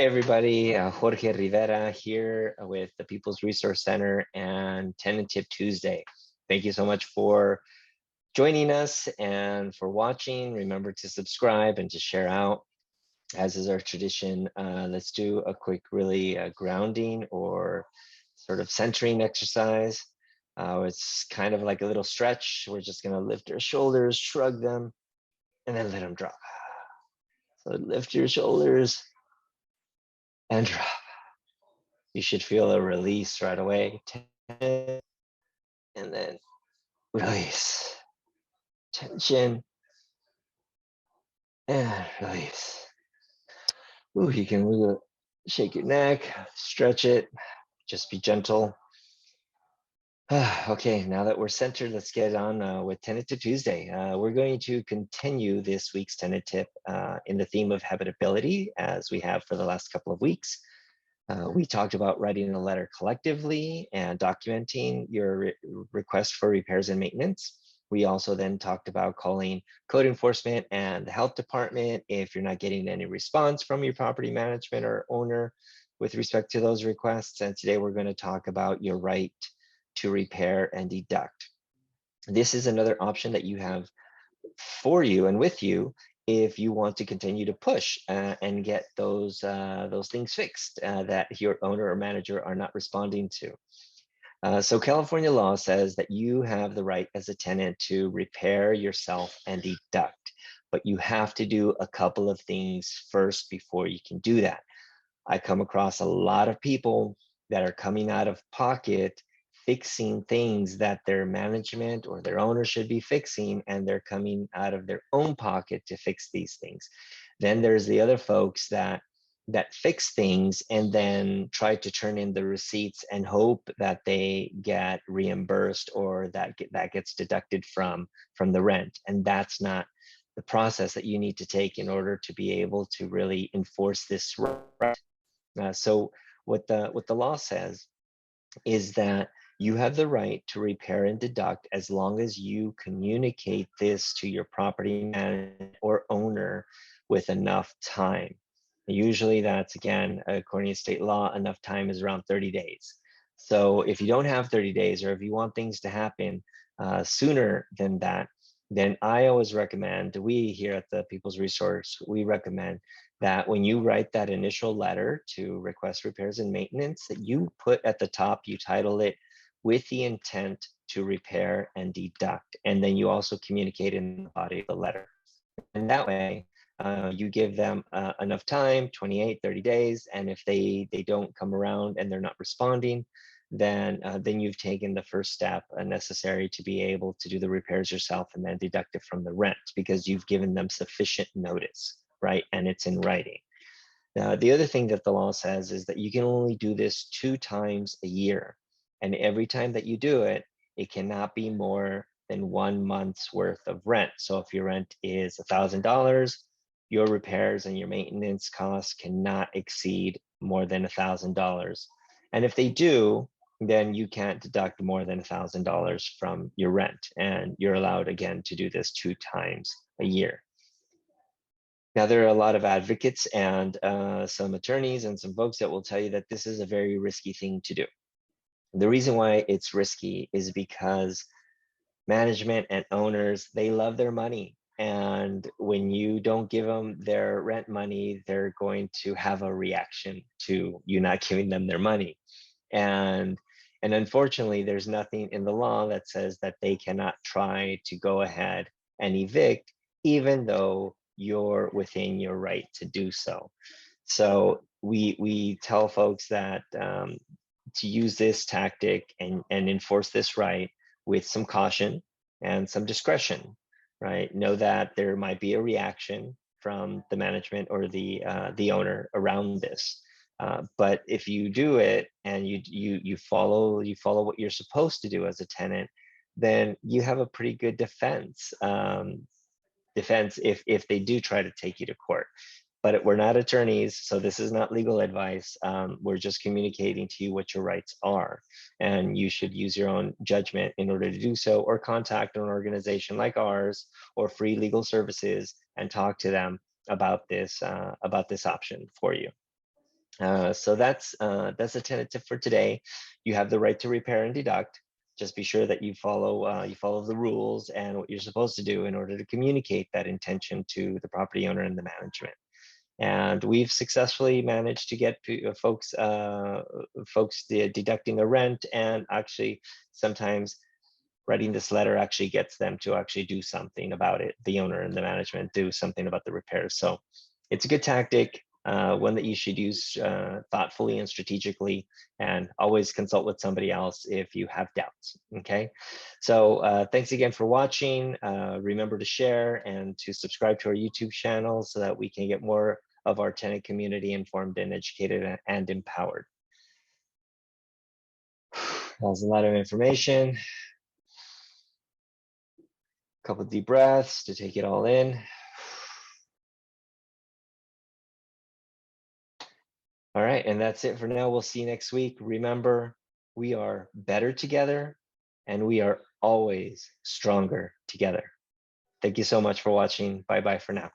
everybody, Jorge Rivera here with the People's Resource Center and Tenant Tip Tuesday. Thank you so much for joining us and for watching. Remember to subscribe and to share out, as is our tradition. Let's do a quick really grounding or sort of centering exercise. It's kind of like a little stretch. We're just gonna lift our shoulders, shrug them, and then let them drop. So lift your shoulders and drop. You should feel a release right away. And then release. Tension and release. Ooh, you can really shake your neck, stretch it, just be gentle. Okay, now that we're centered, let's get on with Tenant Tip Tuesday. We're going to continue this week's Tenant Tip in the theme of habitability, as we have for the last couple of weeks. We talked about writing a letter collectively and documenting your request for repairs and maintenance. We also then talked about calling code enforcement and the health department if you're not getting any response from your property management or owner with respect to those requests. And today we're going to talk about your right to repair and deduct. This is another option that you have for you and with you if you want to continue to push and get those things fixed that your owner or manager are not responding to. So California law says that you have the right as a tenant to repair yourself and deduct, but you have to do a couple of things first before you can do that. I come across a lot of people that are coming out of pocket fixing things that their management or their owner should be fixing, and they're coming out of their own pocket to fix these things. Then there's the other folks that fix things and then try to turn in the receipts and hope that they get reimbursed or that gets deducted from the rent. And that's not the process that you need to take in order to be able to really enforce this right. So what the law says is that you have the right to repair and deduct as long as you communicate this to your property manager or owner with enough time. Usually that's, again, according to state law, enough time is around 30 days. So if you don't have 30 days, or if you want things to happen sooner than that, then I always recommend, we here at the People's Resource, we recommend that when you write that initial letter to request repairs and maintenance, that you put at the top, you title it with the intent to repair and deduct. And then you also communicate in the body of the letter. And that way, you give them enough time, 28, 30 days. And if they don't come around and they're not responding, then you've taken the first step necessary to be able to do the repairs yourself and then deduct it from the rent, because you've given them sufficient notice, right? And it's in writing. Now, the other thing that the law says is that you can only do this 2 times a year. And every time that you do it, it cannot be more than 1 month's worth of rent. So if your rent is $1,000, your repairs and your maintenance costs cannot exceed more than $1,000. And if they do, then you can't deduct more than $1,000 from your rent. And you're allowed, again, to do this 2 times a year. Now, there are a lot of advocates and some attorneys and some folks that will tell you that this is a very risky thing to do. The reason why it's risky is because management and owners, they love their money. And when you don't give them their rent money, they're going to have a reaction to you not giving them their money. And unfortunately, there's nothing in the law that says that they cannot try to go ahead and evict, even though you're within your right to do so. So we tell folks that to use this tactic and enforce this right with some caution and some discretion, right? Know that there might be a reaction from the management or the owner around this. But if you do it and you follow what you're supposed to do as a tenant, then you have a pretty good defense if they do try to take you to court. But we're not attorneys, so this is not legal advice. We're just communicating to you what your rights are, and you should use your own judgment in order to do so, or contact an organization like ours or free legal services and talk to them about this option for you. So that's a tenant tip for today. You have the right to repair and deduct. Just be sure that you follow the rules and what you're supposed to do in order to communicate that intention to the property owner and the management. And we've successfully managed to get folks deducting their rent, and actually sometimes writing this letter actually gets them to actually do something about it. The owner and the management do something about the repairs. So it's a good tactic, one that you should use thoughtfully and strategically, and always consult with somebody else if you have doubts. Okay, so thanks again for watching. Remember to share and to subscribe to our YouTube channel so that we can get more of our tenant community informed and educated and empowered. That was a lot of information. Couple of deep breaths to take it all in. All right, and that's it for now. We'll see you next week. Remember, we are better together and we are always stronger together. Thank you so much for watching. Bye-bye for now.